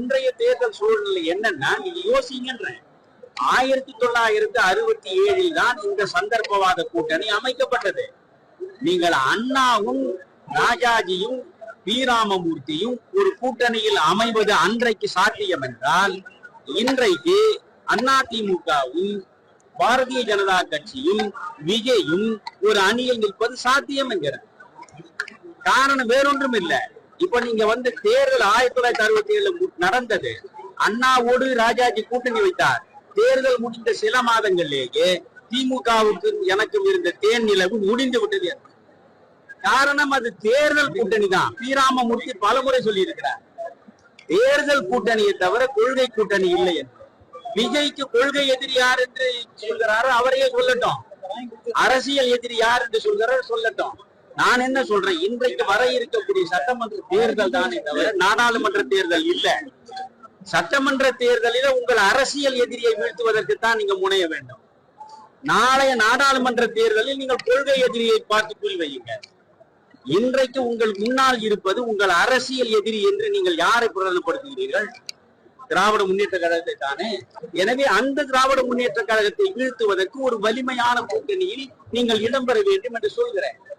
இன்றைய தேர்தல் சூழ்நிலை என்னன்னா நீங்க யோசிங்கன்ற 1967 தான் இந்த சந்தர்ப்பவாத கூட்டணி அமைக்கப்பட்டது. நீங்கள் அண்ணாவும் ராஜாஜியும் வீராமமூர்த்தியும் ஒரு கூட்டணியில் அமைவது அன்றைக்கு சாத்தியம் என்றால், இன்றைக்கு அதிமுகவும் பாரதிய ஜனதா கட்சியும் விஜயும் ஒரு அணியில் நிற்பது சாத்தியம் என்கிறார். காரணம் வேறொன்றும் இல்ல. இப்ப நீங்க தேர்தல் 1967 நடந்தது. அண்ணாவோடு ராஜாஜி கூட்டணி வைத்தார். தேர்தல் முடிந்த சில மாதங்களிலேயே திமுகவுக்கு எனக்கும் இருந்த தேன் நிலவு முடிந்து விட்டது. காரணம் அது தேர்தல் கூட்டணி தான். வீராமமூர்த்தி பலமுறை சொல்லி இருக்கிறார், தேர்தல் கூட்டணியை தவிர கொள்கை கூட்டணி இல்லை என்று. விஜய்க்கு கொள்கை எதிரி யார் என்று சொல்கிறாரோ அவரையே சொல்லட்டும், அரசியல் எதிரி யார் என்று சொல்கிறாரோ சொல்லட்டும். நான் என்ன சொல்றேன், இன்றைக்கு வர இருக்கக்கூடிய சட்டமன்ற தேர்தல் தானே தவிர நாடாளுமன்ற தேர்தல் இல்ல. சட்டமன்ற தேர்தலில் உங்கள் அரசியல் எதிரியை வீழ்த்துவதற்கு தான் நீங்க முனைய வேண்டும். நாளைய நாடாளுமன்ற தேர்தலில் நீங்கள் கொள்கை எதிரியை பார்த்து குறிவையுங்க. இன்றைக்கு உங்கள் முன்னால் இருப்பது உங்கள் அரசியல் எதிரி என்று நீங்கள் யாரை பிரகடனப்படுத்துகிறீர்கள்? திராவிட முன்னேற்ற கழகத்தை தானே. எனவே அந்த திராவிட முன்னேற்ற கழகத்தை வீழ்த்துவதற்கு ஒரு வலிமையான கூட்டணியில் நீங்கள் இடம்பெற வேண்டும் என்று சொல்கிறேன்.